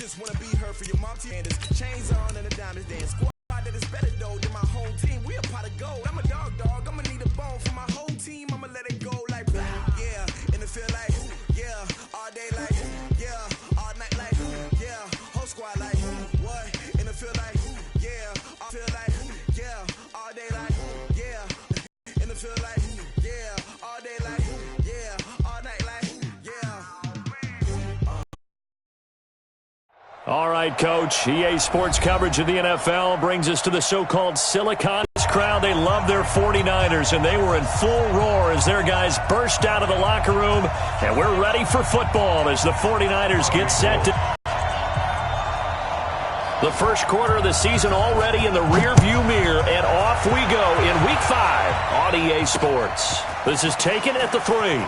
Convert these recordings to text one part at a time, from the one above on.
Just wanna be heard for your mom, Maddens. Chains on and the diamonds dance. Squad that is better though than my whole team. We a pot of gold. I'm a dog. I'ma need a bone for my whole team. I'ma let it go like yeah. In the field like yeah. All day like yeah. All night like yeah. Whole squad like what? In the field like yeah. I feel like yeah. All day like yeah. In the field like yeah. All day like yeah. All night like yeah. All right, Coach. EA Sports coverage of the NFL brings us to the so-called Silicon crowd. They love their 49ers, and they were in full roar as their guys burst out of the locker room. And we're ready for football as the 49ers get set to... The first quarter of the season already in the rearview mirror, and off we go in Week 5 on EA Sports. This is taken at the 3.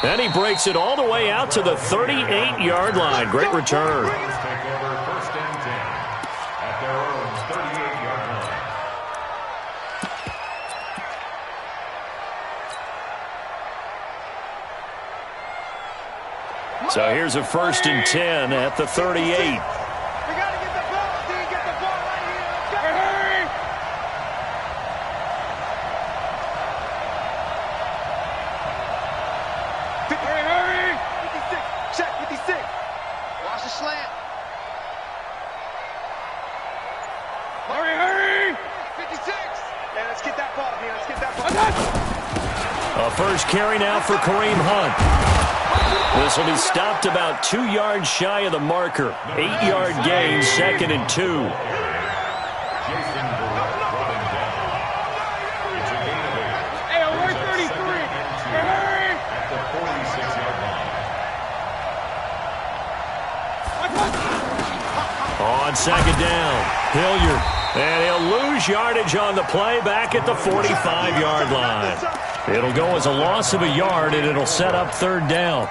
And he breaks it all the way out to the 38-yard line. Great return. So here's a 1st and 10 at the 38. A first carry now for Kareem Hunt. This will be stopped about 2 yards shy of the marker. 8-yard gain, 2nd and 2. On 2nd down, Hilliard. And he'll lose yardage on the play back at the 45-yard line. It'll go as a loss of a yard, and it'll set up 3rd down.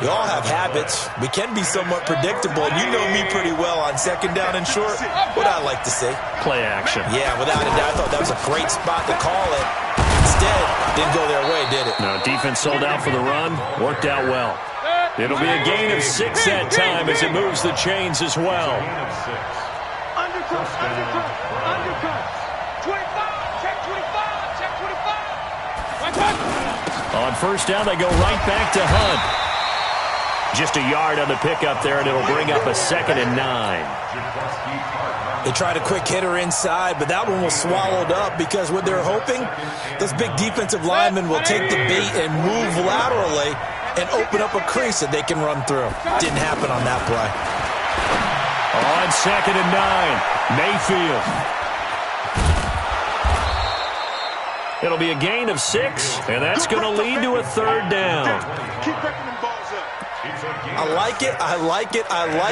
We all have habits. We can be somewhat predictable, and you know me pretty well on 2nd down and short. What I like to say. Play action. Yeah, without a doubt. I thought that was a great spot to call it. Instead, didn't go their way, did it? No, defense sold out for the run. Worked out well. It'll be a gain of 6 that time as it moves the chains as well. Undercut. 25, check 25, check 25. On 1st down, they go right back to Hunt. Just a yard on the pickup there, and it'll bring up a 2nd and 9. They tried a quick hitter inside, but that one was swallowed up because what they're hoping, those big defensive linemen will take the bait and move laterally and open up a crease that they can run through. Didn't happen on that play. On 2nd and 9, Mayfield. It'll be a gain of 6, and that's going to lead to a 3rd down. I like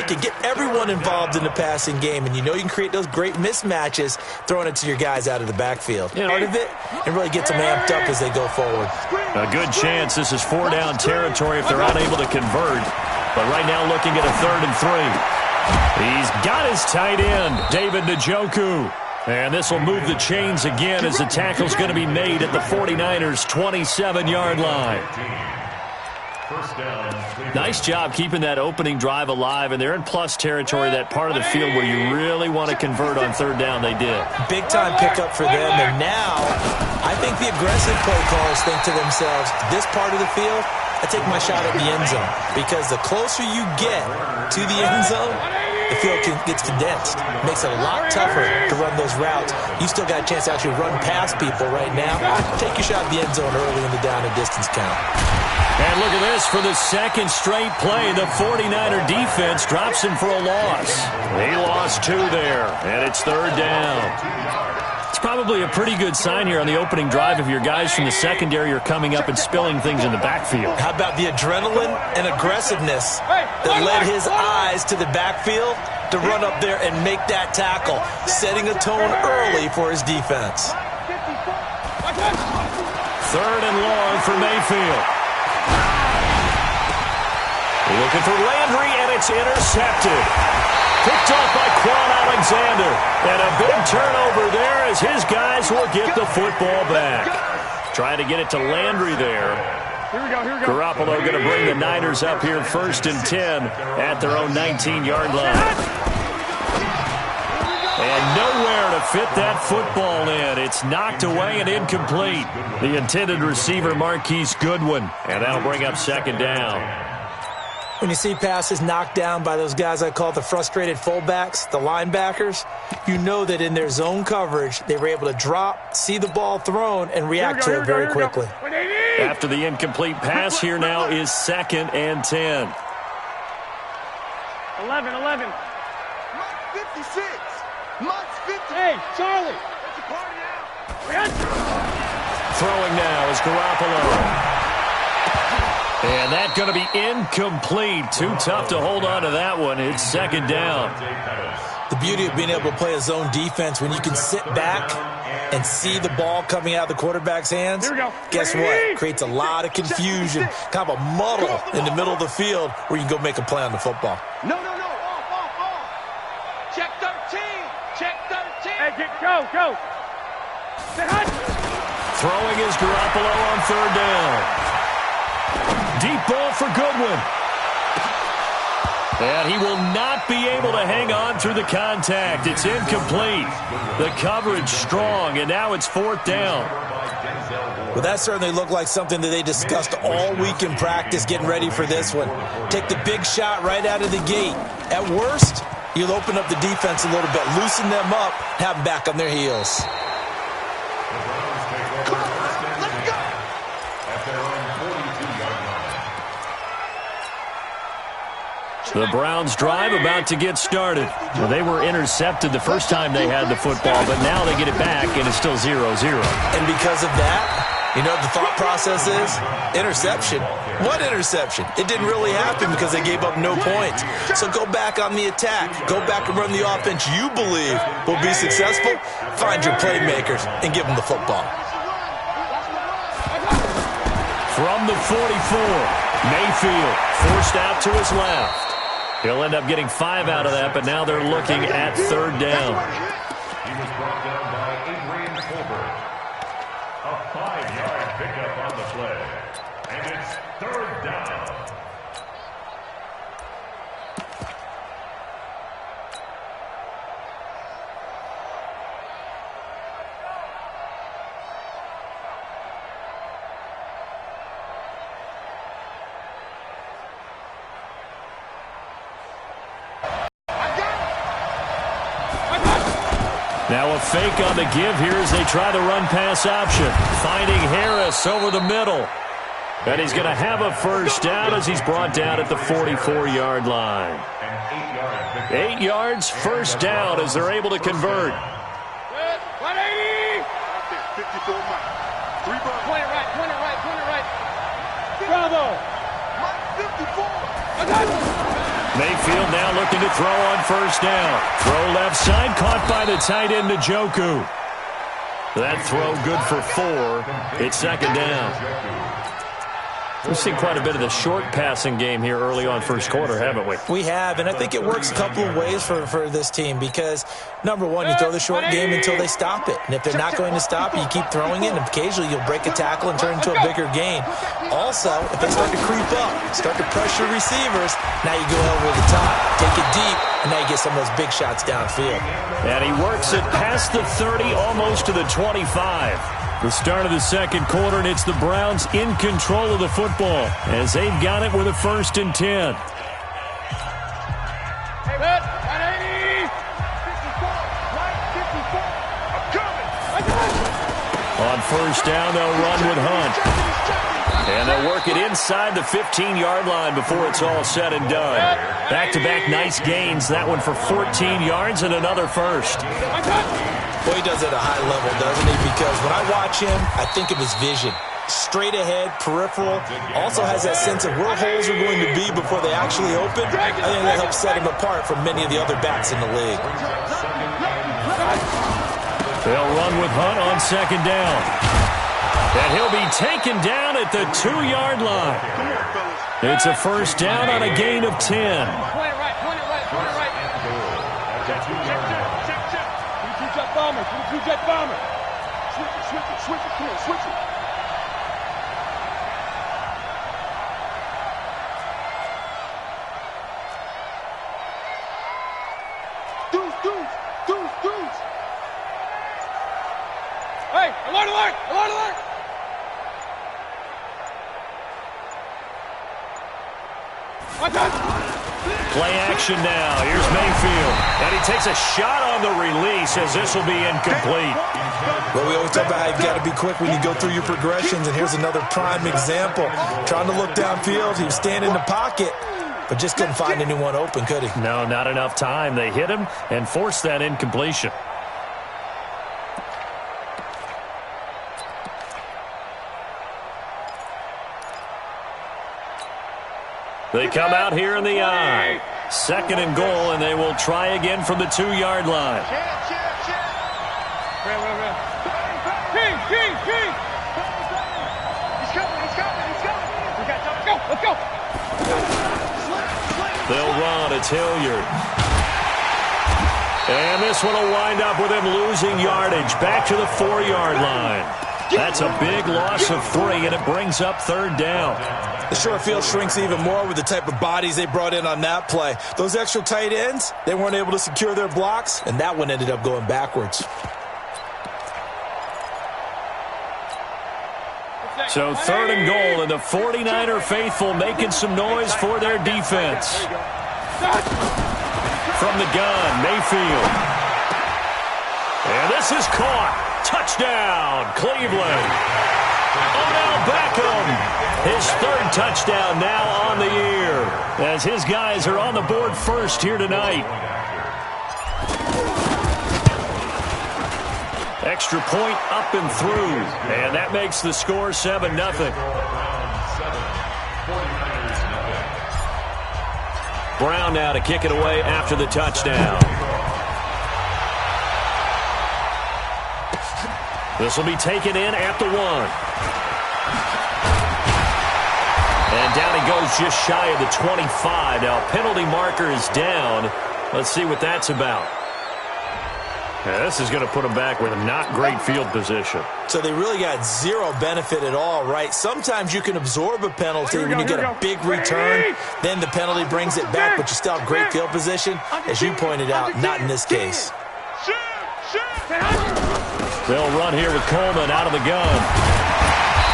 it. Get everyone involved in the passing game, and you know you can create those great mismatches throwing it to your guys out of the backfield. Part of it, and really gets them amped up as they go forward. A good chance this is 4-down territory if they're unable to convert. But right now looking at a 3rd and 3. He's got his tight end, David Njoku. And this will move the chains again as the tackle's going to be made at the 49ers' 27-yard line. Nice job keeping that opening drive alive, and they're in plus territory, that part of the field where you really want to convert on 3rd down. They did. Big-time pickup for them, and now I think the aggressive play callers think to themselves, this part of the field, I take my shot at the end zone, because the closer you get to the end zone, the field gets condensed. Makes it a lot tougher to run those routes. You still got a chance to actually run past people right now. Take your shot at the end zone early in the down and distance count. And look at this for the 2nd straight play. The 49er defense drops him for a loss. He lost 2 there, and it's 3rd down. It's probably a pretty good sign here on the opening drive if your guys from the secondary are coming up and spilling things in the backfield. How about the adrenaline and aggressiveness that led his eyes to the backfield to run up there and make that tackle, setting a tone early for his defense. 3rd and long for Mayfield. Looking for Landry, and it's intercepted. Picked off by Quan Alexander. And a big turnover there as his guys will get the football back. Trying to get it to Landry there. Garoppolo going to bring the Niners up here 1st and 10 at their own 19-yard line. And nowhere to fit that football in. It's knocked away and incomplete. The intended receiver, Marquise Goodwin. And that'll bring up 2nd down. When you see passes knocked down by those guys I call the frustrated fullbacks, the linebackers, you know that in their zone coverage, they were able to drop, see the ball thrown, and react to it very quickly. After the incomplete pass, here now is 2nd and 10. 11. 56. Mud's 50. Hey, Charlie. Throwing now is Garoppolo. And that's going to be incomplete. Too tough to hold on to that one. It's 2nd down. The beauty of being able to play a zone defense when you can sit back and see the ball coming out of the quarterback's hands, guess what? Creates a lot of confusion, kind of a muddle in the middle of the field where you can go make a play on the football. No. Off. Check 13. Hey, go. Throwing is Garoppolo on 3rd down. Deep ball for Goodwin. And he will not be able to hang on through the contact. It's incomplete. The coverage strong, and now it's 4th down. Well, that certainly looked like something that they discussed all week in practice getting ready for this one. Take the big shot right out of the gate. At worst, you'll open up the defense a little bit, loosen them up, have them back on their heels. The Browns drive about to get started. Well, they were intercepted the first time they had the football, but now they get it back, and it's still 0-0. And because of that, you know what the thought process is? Interception. What interception? It didn't really happen because they gave up no points. So go back on the attack. Go back and run the offense you believe will be successful. Find your playmakers and give them the football. From the 44, Mayfield forced out to his left. He'll end up getting 5 out of that, but now they're looking at 3rd down. He was brought down by Adrian Colbert. A 5-yard pickup on the play. And it's 3rd down. Now a fake on the give here as they try the run-pass option. Finding Harris over the middle. And he's going to have a 1st down as he's brought down at the 44-yard line. 8 yards, 1st down as they're able to convert. 180. 54 miles. 3 ball. Point it right. Bravo. 54. Mayfield now looking to throw on 1st down. Throw left side, caught by the tight end, Njoku. That throw good for 4. It's 2nd down. We've seen quite a bit of the short passing game here early on 1st quarter, haven't we? We have, and I think it works a couple of ways for this team because, number one, you throw the short game until they stop it. And if they're not going to stop it, you keep throwing it, and occasionally you'll break a tackle and turn it into a bigger gain. Also, if they start to creep up, start to pressure receivers, now you go over the top, take it deep, and now you get some of those big shots downfield. And he works it past the 30, almost to the 25. The start of the 2nd quarter, and it's the Browns in control of the football as they've got it with a 1st and 10. Hey, 180. 54. On 1st down, they'll run with Hunt. And they'll work it inside the 15-yard line before it's all said and done. Back-to-back nice gains. That one for 14 yards and another 1st. Well, he does it at a high level, doesn't he? Because when I watch him, I think of his vision. Straight ahead, peripheral. Also has that sense of where holes are going to be before they actually open. I think that helps set him apart from many of the other backs in the league. They'll run with Hunt on 2nd down. And he'll be taken down at the 2-yard line. It's a 1st down on a gain of 10. Point it right. Jet bomber. Switch it. Come on, switch it. Deuce. Hey, alert! Play action now. Here's Mayfield. And he takes a shot on the release as this will be incomplete. Well, we always talk about how you've got to be quick when you go through your progressions, and here's another prime example. Trying to look downfield, he was standing in the pocket, but just couldn't find anyone open, could he? No, not enough time. They hit him and forced that incompletion. They come out here in the I. 2nd and goal, and they will try again from the 2-yard line. King. He's coming. Let's go. They'll run. It's Hilliard. And this one will wind up with him losing yardage. Back to the 4-yard line. That's a big loss of 3, and it brings up 3rd down. The short field shrinks even more with the type of bodies they brought in on that play. Those extra tight ends, they weren't able to secure their blocks, and that one ended up going backwards. So 3rd and goal, and the 49er faithful making some noise for their defense. From the gun, Mayfield. And this is caught. Touchdown, Cleveland. Odell Beckham, his 3rd touchdown now on the year, as his guys are on the board first here tonight. Extra point up and through, and that makes the score 7-0. Brown now to kick it away after the touchdown. This will be taken in at the 1. And down he goes just shy of the 25. Now, penalty marker is down. Let's see what that's about. Yeah, this is going to put them back with not great field position. So they really got zero benefit at all, right? Sometimes you can absorb a penalty when you get a big return. Then the penalty brings it back, but you still have great field position. As you pointed out, not in this case. They'll run here with Coleman out of the gun.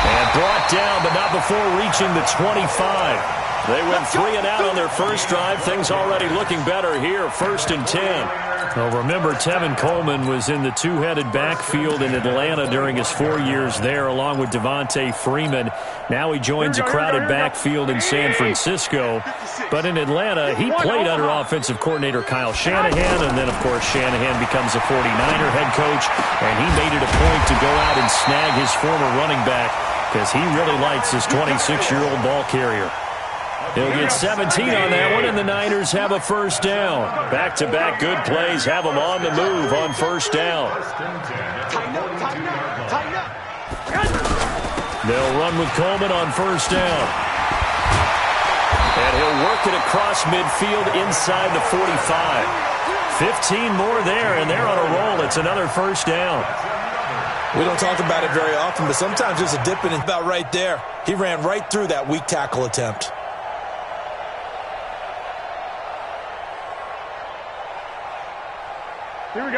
And brought down, but not before reaching the 25. They went 3 and out on their first drive. Things already looking better here, 1st and 10. Well, remember, Tevin Coleman was in the two-headed backfield in Atlanta during his 4 years there, along with Devontae Freeman. Now he joins a crowded backfield in San Francisco. But in Atlanta, he played under offensive coordinator Kyle Shanahan, and then, of course, Shanahan becomes a 49er head coach, and he made it a point to go out and snag his former running back because he really likes his 26-year-old ball carrier. He'll get 17 on that one, and the Niners have a 1st down. Back-to-back good plays have them on the move on 1st down. They'll run with Coleman on 1st down. And he'll work it across midfield inside the 45. 15 more there, and they're on a roll. It's another 1st down. We don't talk about it very often, but sometimes there's a dip in it about right there. He ran right through that weak tackle attempt.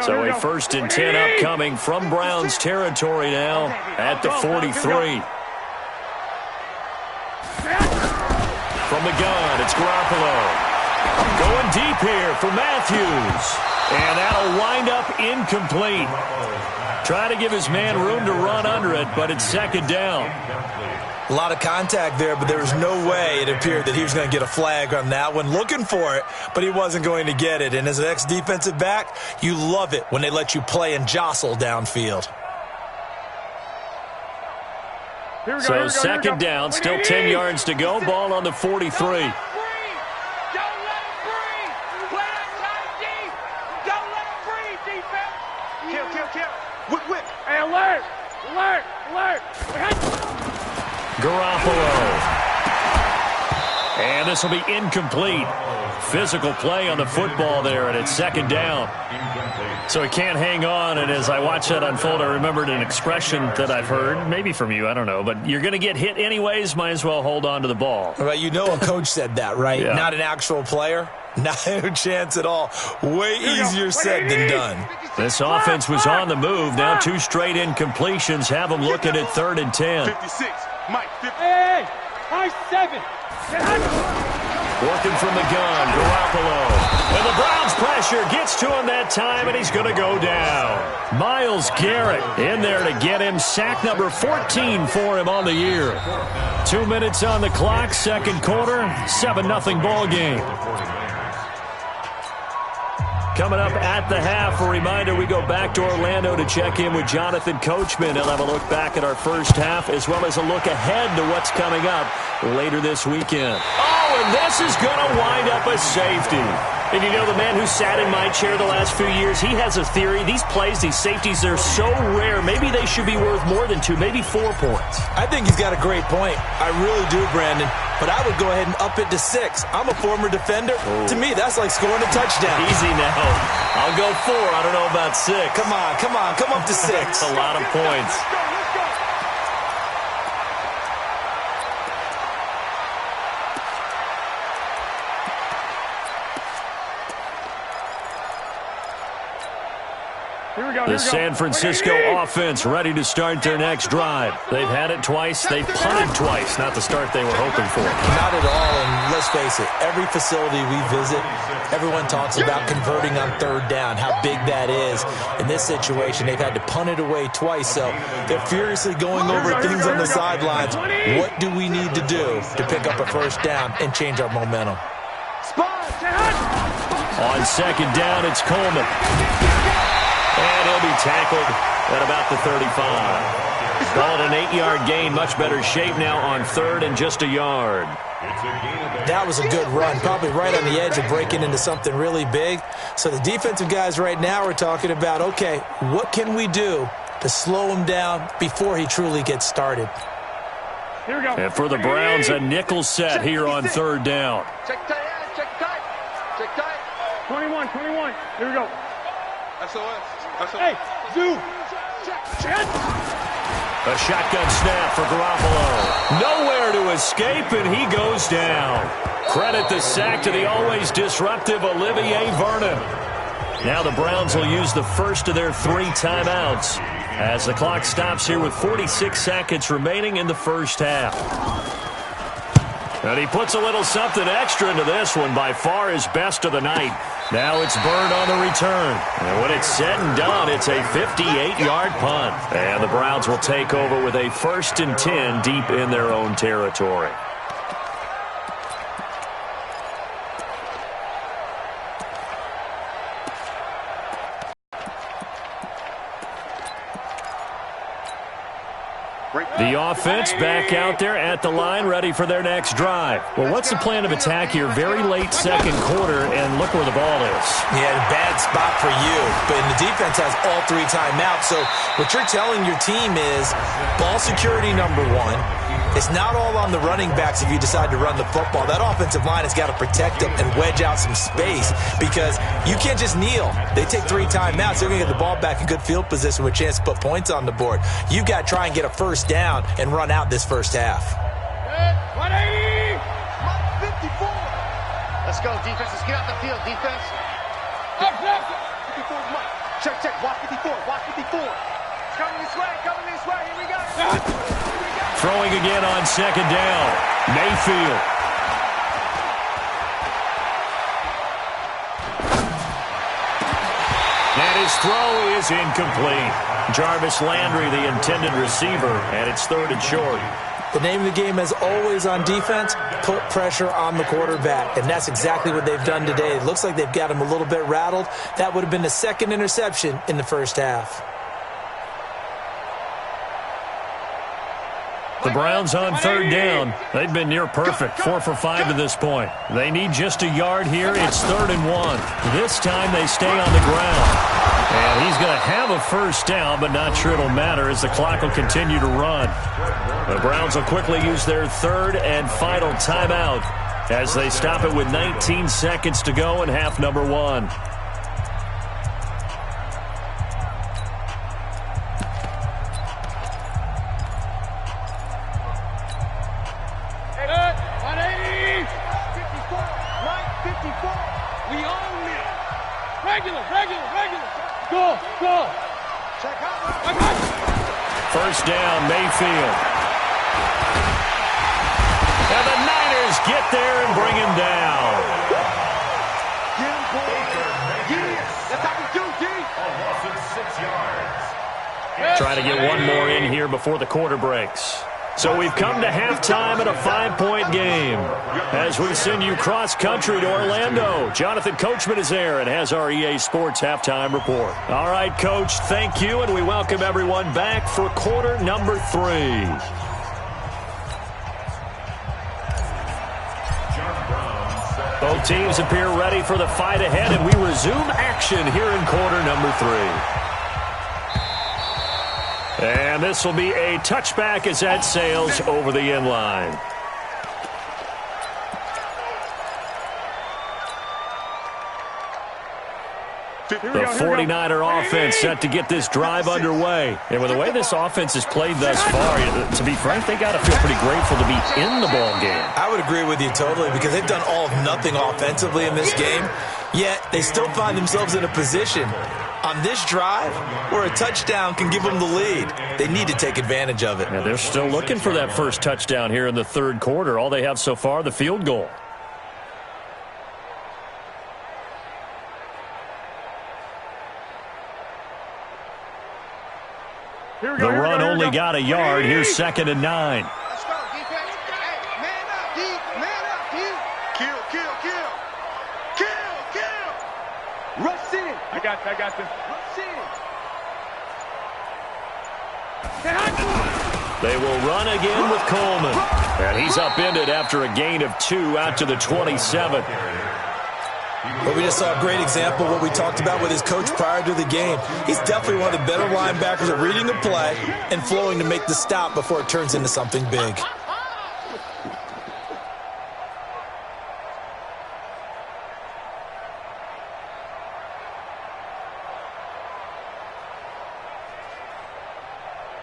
So a 1st and 10 upcoming from Browns territory now at the 43. From the gun, it's Garoppolo. Going deep here for Matthews. And that'll wind up incomplete. Try to give his man room to run under it, but it's 2nd down. A lot of contact there, but there was no way it appeared that he was going to get a flag on that one. Looking for it, but he wasn't going to get it. And as an ex-defensive back, you love it when they let you play and jostle downfield. So 2nd down, still 10 yards to go. Ball on the 43. Hey, alert! Alert! Garoppolo. And this will be incomplete. Physical play on the football there, and it's second down. So he can't hang on, and as I watch that unfold, I remembered an expression that I've heard, maybe from you, I don't know, but you're going to get hit anyways, might as well hold on to the ball. Well, you know a coach said that, right? Yeah. Not an actual player. Not a chance at all. Way easier said than done. This offense was on the move. Now 2 straight incompletions have them looking at 3rd and 10. 56. Mike, 50. Hey, high 7. Working from the gun, Garoppolo. And the Browns pressure gets to him that time, and he's going to go down. Myles Garrett in there to get him. Sack number 14 for him on the year. 2 minutes on the clock, second quarter, 7-0 ball game. Coming up at the half, a reminder, we go back to Orlando to check in with Jonathan Coachman. He'll have a look back at our first half as well as a look ahead to what's coming up later this weekend. Oh, and this is going to wind up a safety. And you know, the man who sat in my chair the last few years, he has a theory. These plays, these safeties, they're so rare. Maybe they should be worth more than 2, maybe 4 points. I think he's got a great point. I really do, Brandon. But I would go ahead and up it to 6. I'm a former defender. Oh. To me, that's like scoring a touchdown. Easy now. I'll go 4. I don't know about 6. Come on. Come up to 6. That's a lot of points. The San Francisco offense ready to start their next drive. They've had it twice. They've punted twice. Not the start they were hoping for. Not at all, and let's face it, every facility we visit, everyone talks about converting on 3rd down, how big that is. In this situation, they've had to punt it away twice, so they're furiously going over things on the sidelines. What do we need to do to pick up a 1st down and change our momentum? On 2nd down, it's Coleman. And he'll be tackled at about the 35. Call it an 8-yard gain. Much better shape now on 3rd and just a yard. That was a good run. Probably right on the edge of breaking into something really big. So the defensive guys right now are talking about, okay, what can we do to slow him down before he truly gets started? Here we go. And for the Browns, a nickel set here on 3rd down. Check tight. Check tight. Check tight. 21. Here we go. SOS. Hey, Zoo. Check. A shotgun snap for Garoppolo. Nowhere to escape, and he goes down. Credit the sack to the always disruptive Olivier Vernon. Now the Browns will use the first of their 3 timeouts as the clock stops here with 46 seconds remaining in the first half. And he puts a little something extra into this one, by far his best of the night. Now it's Bird on the return. And when it's said and done, it's a 58-yard punt. And the Browns will take over with a 1st and 10 deep in their own territory. The offense back out there at the line, ready for their next drive. Well, what's the plan of attack here? Very late second quarter, and look where the ball is. Yeah, bad spot for you. But the defense has all 3 timeouts. So what you're telling your team is ball security number 1. It's not all on the running backs if you decide to run the football. That offensive line has got to protect them and wedge out some space because you can't just kneel. They take 3 timeouts. They're going to get the ball back in good field position with a chance to put points on the board. You've got to try and get a 1st down and run out this first half. 180! 54. Let's go, defense. Let's get out the field, defense. 54 is Mike. Check. Watch 54. Watch 54. It's coming this way. Here we go. Throwing again on 2nd down. Mayfield. And his throw is incomplete. Jarvis Landry, the intended receiver, and it's 3rd and short. The name of the game, as always on defense, put pressure on the quarterback, and that's exactly what they've done today. It looks like they've got him a little bit rattled. That would have been the 2nd interception in the first half. The Browns on 3rd down. They've been near perfect, 4 for 5 to this point. They need just a yard here. It's 3rd and 1. This time they stay on the ground. And he's going to have a 1st down, but not sure it'll matter as the clock will continue to run. The Browns will quickly use their 3rd and final timeout as they stop it with 19 seconds to go in half number one. Go. First down, Mayfield. And the Niners get there and bring him down. That's how we do, D. A loss of 6 yards. Trying to get one more in here before the quarter breaks. So we've come to halftime in a 5-point game. As we send you cross-country to Orlando, Jonathan Coachman is there and has our EA Sports halftime report. All right, Coach, thank you, and we welcome everyone back for quarter number 3. Both teams appear ready for the fight ahead, and we resume action here in quarter number 3. And this will be a touchback as that sails over the end line. The 49er offense set to get this drive underway. And with the way this offense has played thus far, to be frank, they got to feel pretty grateful to be in the ball game. I would agree with you totally because they've done all of nothing offensively in this game, yet they still find themselves in a position on this drive where a touchdown can give them the lead. They need to take advantage of it. And they're still looking for that first touchdown here in the third quarter. All they have so far, the field goal. The run only got a yard. Here's 2nd and 9. Let's go, defense. Hey, man up, D. Man up, D. Kill. Rush in. I got this. Rush in. They will run again with Coleman. And he's upended after a gain of 2 out to the 27. But we just saw a great example of what we talked about with his coach prior to the game. He's definitely one of the better linebackers at reading the play and flowing to make the stop before it turns into something big.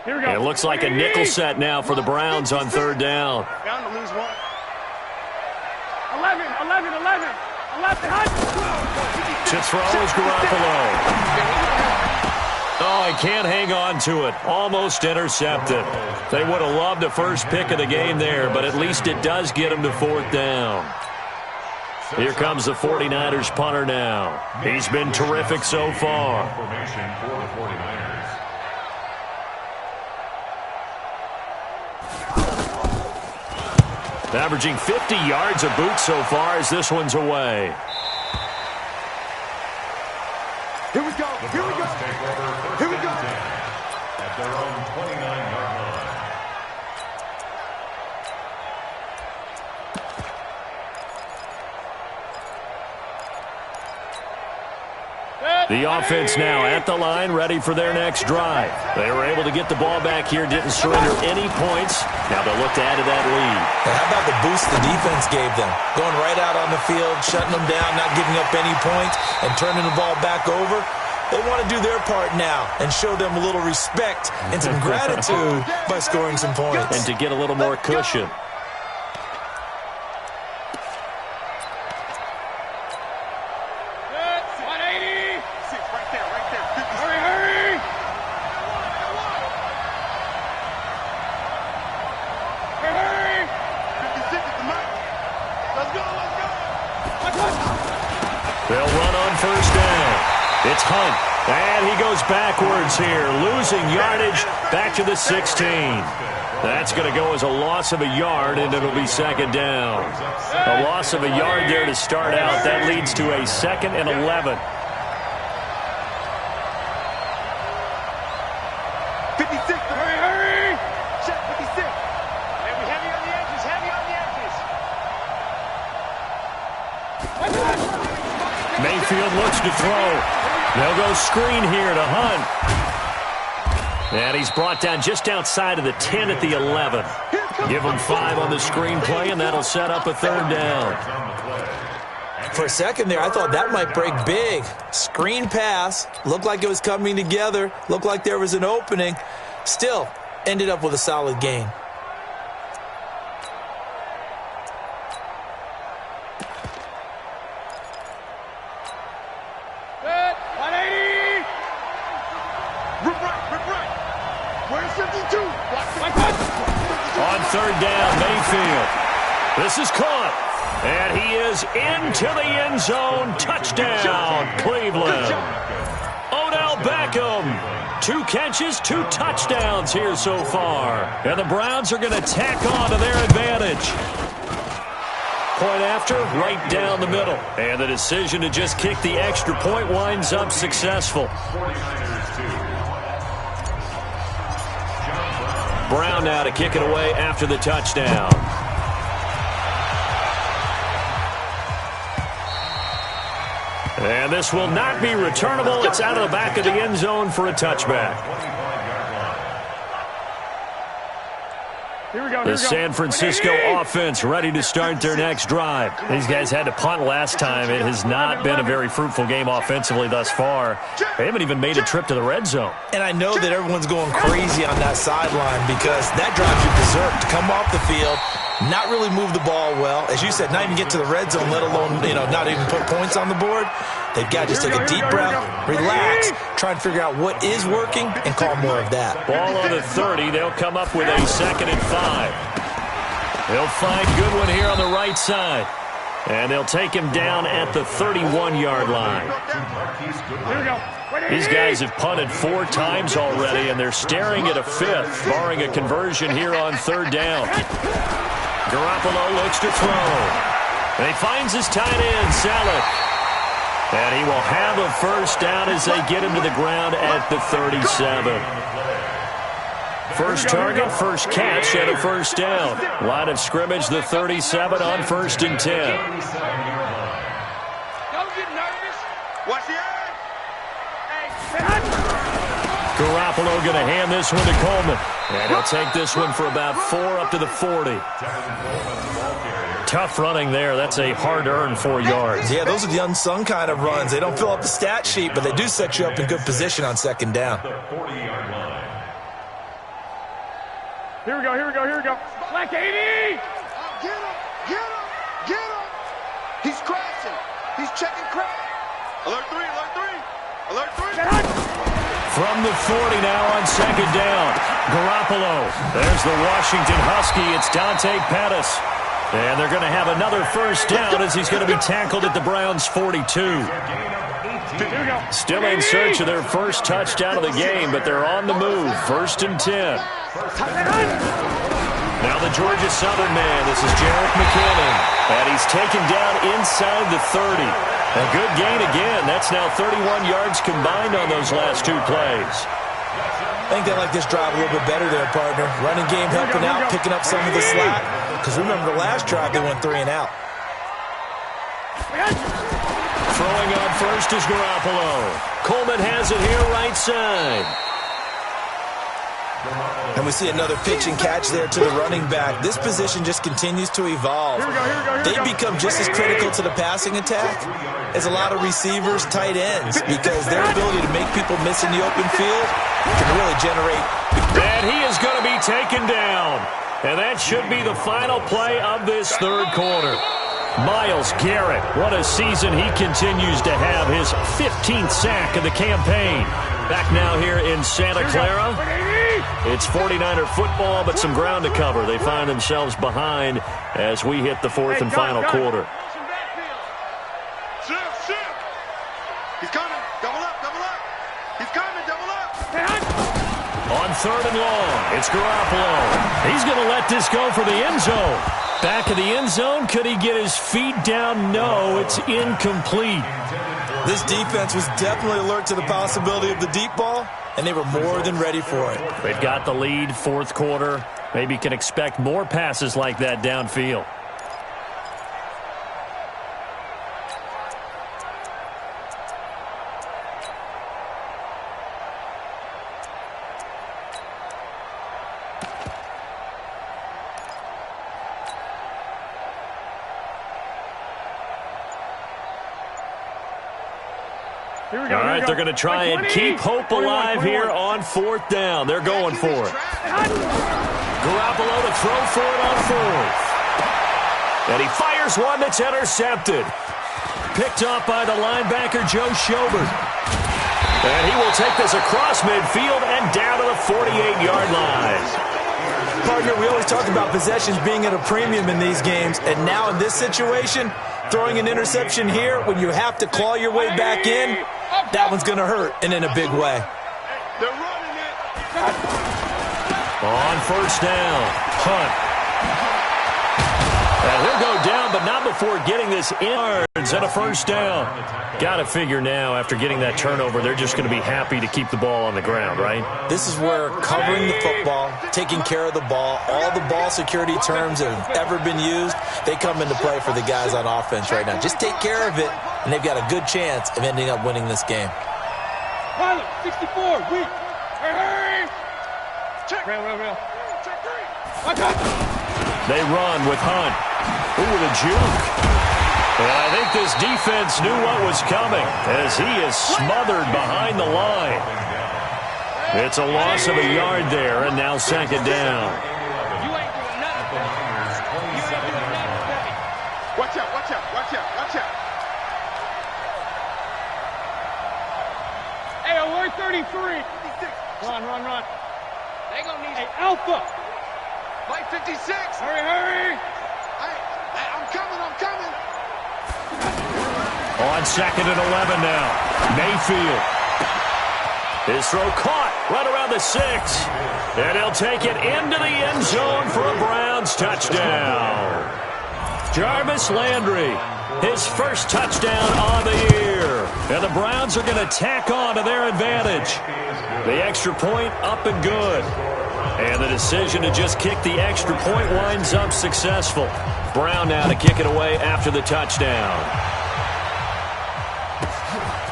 Here we go. It looks like a nickel set now for the Browns on 3rd down. Bound to lose one. 11. To throw is Garoppolo. Oh, he can't hang on to it. Almost intercepted. They would have loved the first pick of the game there, but at least it does get him to 4th down. Here comes the 49ers punter now. He's been terrific so far. Formation for the 49ers. Averaging 50 yards a boot so far as this one's away. Here we go. Take over first and 10 at their own 29-yard line. The offense now at the line, ready for their next drive. They were able to get the ball back here, didn't surrender any points. Now they'll look to add to that lead. And how about the boost the defense gave them? Going right out on the field, shutting them down, not giving up any points, and turning the ball back over. They want to do their part now and show them a little respect and some gratitude by scoring some points. And to get a little more cushion. They'll run on 1st down. It's Hunt, and he goes backwards here, losing yardage back to the 16. That's going to go as a loss of a yard, and it'll be 2nd down. A loss of a yard there to start out. That leads to a 2nd and 11. 56. Hurry. Check 56. Heavy on the edges. Mayfield looks to throw. They'll go screen here to Hunt. And he's brought down just outside of the 10 at the 11. Give them 5 on the screenplay, and that'll set up a 3rd down. For a second there, I thought that might break big. Screen pass. Looked like it was coming together. Looked like there was an opening. Still, ended up with a solid gain. Good. 180. Rip right. Where's 52? On 3rd down, Mayfield. This is caught. And he is into the end zone. Touchdown, Cleveland. Odell Beckham. 2 catches, 2 touchdowns here so far. And the Browns are going to tack on to their advantage. Point after, right down the middle. And the decision to just kick the extra point winds up successful. Brown now to kick it away after the touchdown. And this will not be returnable. It's out of the back of the end zone for a touchback. Here we go. The San Francisco offense ready to start their next drive. These guys had to punt last time. It has not been a very fruitful game offensively thus far. They haven't even made a trip to the red zone. And I know that everyone's going crazy on that sideline because that drives you berserk to come off the field, not really move the ball well. As you said, not even get to the red zone, let alone, not even put points on the board. They've got to just take a deep breath, relax, try and figure out what is working, and call more of that. Ball on the 30. They'll come up with a 2nd and 5. They'll find Goodwin here on the right side. And they'll take him down at the 31-yard line. These guys have punted 4 times already, and they're staring at a 5th, barring a conversion here on 3rd down. Garoppolo looks to throw. And he finds his tight end, Saleh. And he will have a 1st down as they get him to the ground at the 37. First target, first catch, and a 1st down. Line of scrimmage, the 37 on 1st and 10. Don't get nervous. Watch the eye. Garoppolo going to hand this one to Coleman. And he'll take this one for about 4 up to the 40. Tough running there. That's a hard-earned 4 yards. Yeah, those are the unsung kind of runs. They don't fill up the stat sheet, but they do set you up in good position on 2nd down. Here we go. Black 80. Get him. He's crashing. He's checking crash. Alert 3. From the 40 now on 2nd down. Garoppolo. There's the Washington Husky. It's Dante Pettis. And they're going to have another 1st down as he's going to be tackled at the Browns' 42. Still in search of their 1st touchdown of the game, but they're on the move. 1st and 10. Now the Georgia Southern man. This is Jerick McKinnon. And he's taken down inside the 30. A good gain again. That's now 31 yards combined on those last 2 plays. I think they like this drive a little bit better there, partner. Running game helping out, picking up some of the slack. Because remember the last drive, they went 3 and out. Throwing on first is Garoppolo. Coleman has it here right side. And we see another pitch and catch there to the running back. This position just continues to evolve. They become just as critical to the passing attack as a lot of receivers, tight ends, because their ability to make people miss in the open field can really generate. And he is going to be taken down. And that should be the final play of this 3rd quarter. Myles Garrett, what a season he continues to have. His 15th sack of the campaign. Back now here in Santa Clara. It's 49er football, but some ground to cover. They find themselves behind as we hit the 4th and final quarter. Shift. He's coming. Double up. He's coming. Double up. On 3rd and long, it's Garoppolo. He's going to let this go for the end zone. Back of the end zone, could he get his feet down? No, it's incomplete. This defense was definitely alert to the possibility of the deep ball, and they were more than ready for it. They've got the lead, 4th quarter. Maybe can expect more passes like that downfield. Here we go. All right, they're going to try and keep hope alive here on fourth down. They're going for it. Garoppolo to throw for it on fourth. And he fires one that's intercepted. Picked off by the linebacker, Joe Schobert. And he will take this across midfield and down to the 48-yard line. Partner, we always talk about possessions being at a premium in these games, and now in this situation, throwing an interception here when you have to claw your way back in, that one's going to hurt, and in a big way. They're running it. On first down, Hunt. And he'll go down, but not before getting this yards and a first down. Got to figure now, after getting that turnover, they're just going to be happy to keep the ball on the ground, right? This is where covering the football, taking care of the ball, all the ball security terms that have ever been used, they come into play for the guys on offense right now. Just take care of it, and they've got a good chance of ending up winning this game. Pilot, 64, weak. Hurry! Check. Rail. Check 3. Watch out. They run with Hunt. Ooh, with a juke. And I think this defense knew what was coming as he is smothered behind the line. It's a loss of a yard there, and now second down. You ain't doing nothing. You ain't doing nothing. Watch out. Hey, alert 33. Run. They gonna need Alpha. Flight 56. Hurry. I'm coming. On second and 11 now. Mayfield. His throw caught right around the 6. And he'll take it into the end zone for a Browns touchdown. Jarvis Landry, his first touchdown on the year. And the Browns are going to tack on to their advantage. The extra point up and good. And the decision to just kick the extra point winds up successful. Brown now to kick it away after the touchdown.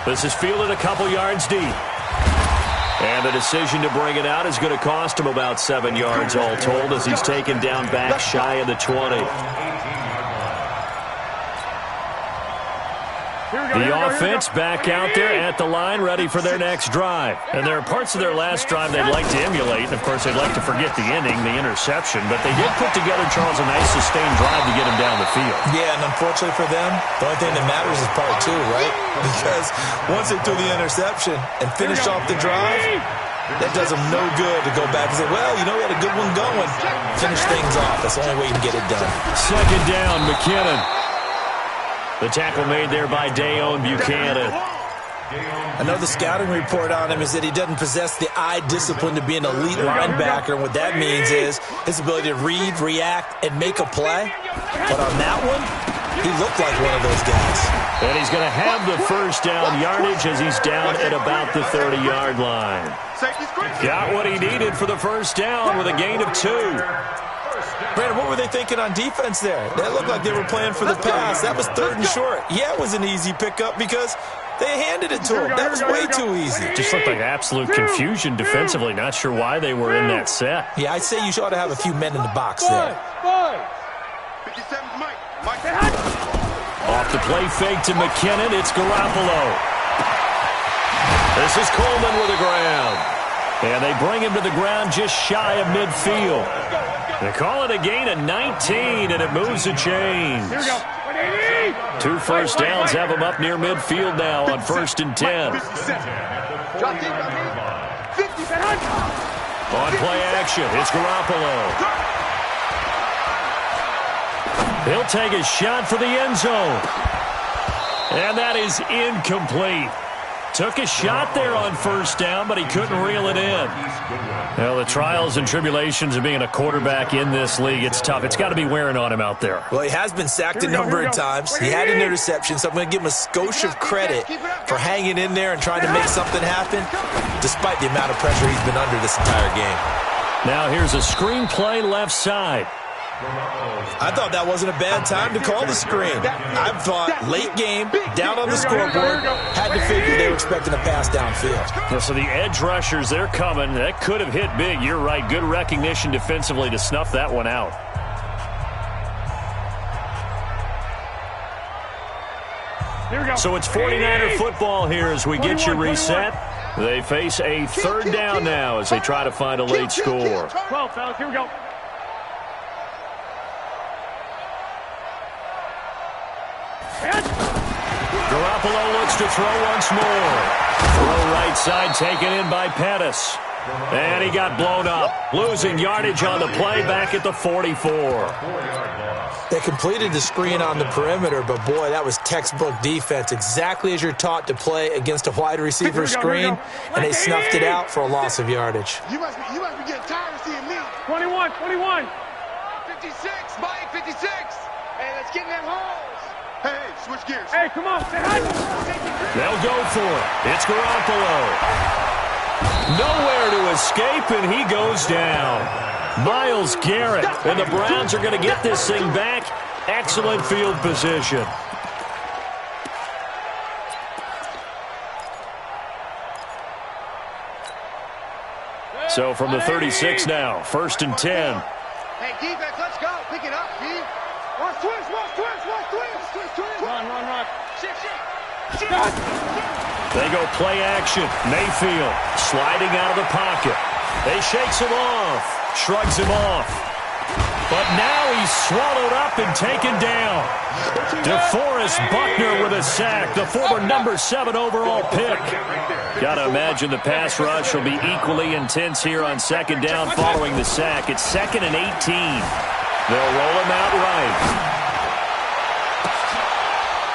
This is fielded a couple yards deep. And the decision to bring it out is going to cost him about 7 yards all told as he's taken down back shy of the 20. The offense back out there at the line, ready for their next drive. And there are parts of their last drive they'd like to emulate. And, of course, they'd like to forget the inning, the interception. But they did put together, Charles, a nice sustained drive to get him down the field. Yeah, and unfortunately for them, the only thing that matters is part 2, right? Because once they threw the interception and finished off the drive, that does them no good to go back and say, well, we had a good one going. Finish things off. That's the only way you can get it done. Second down, McKinnon. The tackle made there by Dayon Buchanan. I know the scouting report on him is that he doesn't possess the eye discipline to be an elite linebacker, and what that means is his ability to read, react, and make a play. But on that one, he looked like one of those guys. And he's going to have the first down yardage as he's down at about the 30-yard line. Got what he needed for the first down with a gain of 2. Brandon, what were they thinking on defense there? That looked like they were playing for the pass. That was 3rd and short. Yeah, it was an easy pickup because they handed it to him. That was way too easy. Just looked like absolute confusion defensively. Not sure why they were in that set. Yeah, I'd say you ought to have a few men in the box there. 57, Mike. Off the play fake to McKinnon. It's Garoppolo. This is Coleman with the ground. And they bring him to the ground just shy of midfield. They call it a gain of 19, and it moves the chains. 2 first downs have him up near midfield now on 1st and 10. On play action, it's Garoppolo. He'll take a shot for the end zone. And that is incomplete. Took a shot there on 1st down, but he couldn't reel it in. Well, the trials and tribulations of being a quarterback in this league, it's tough. It's got to be wearing on him out there. Well, he has been sacked a number of times. He had an interception, so I'm going to give him a skosh of credit for hanging in there and trying to make something happen, despite the amount of pressure he's been under this entire game. Now here's a screen play left side. I thought that wasn't a bad time to call the screen. I thought late game, down on the scoreboard, had to figure they were expecting a pass downfield. Yeah, so the edge rushers, they're coming. That could have hit big. You're right. Good recognition defensively to snuff that one out. Here we go. So it's 49er football here as we get you reset. They face a third down now as they try to find a late score. 12, fellas. Here we go. Garoppolo looks to throw once more. Throw right side taken in by Pettis. And he got blown up. Losing yardage on the play back at the 44. They completed the screen on the perimeter, but boy, that was textbook defense. Exactly as you're taught to play against a wide receiver screen, and they snuffed it out for a loss of yardage. You must be getting tired of seeing me. 21. 56, Mike, 56. Hey, let's get in them holes. Hey, switch gears. Hey, come on. They'll go for it. It's Garoppolo. Nowhere to escape, and he goes down. Myles Garrett, and the Browns are going to get this thing back. Excellent field position. So from the 36 now, 1st and 10. Hey, defense, let's go. Pick it up, D. Watch twist. Run. Shit. They go play action. Mayfield sliding out of the pocket. They shakes him off, shrugs him off. But now he's swallowed up and taken down. DeForest Buckner with a sack, the former number 7 overall pick. Got to imagine the pass rush will be equally intense here on 2nd down following the sack. It's 2nd and 18. They'll roll him out right.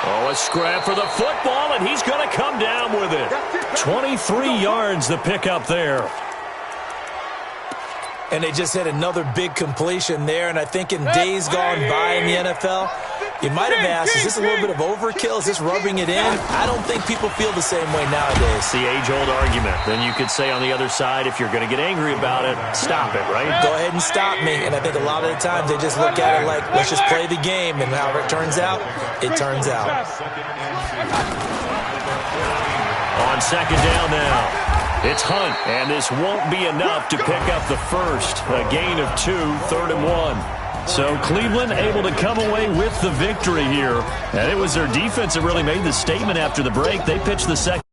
Oh, a scrap for the football, and he's going to come down with it. 23 yards the pickup there. And they just had another big completion there, and I think in days gone by in the NFL, you might have asked, is this a little bit of overkill? Is this rubbing it in? I don't think people feel the same way nowadays. It's the age-old argument. Then you could say on the other side, if you're going to get angry about it, stop it, right? Go ahead and stop me. And I think a lot of the times they just look at it like, let's just play the game. And however it turns out, it turns out. On 2nd down now. It's Hunt, and this won't be enough to pick up the first. A gain of 2, 3rd and 1. So Cleveland able to come away with the victory here. And it was their defense that really made the statement after the break. They pitched the second.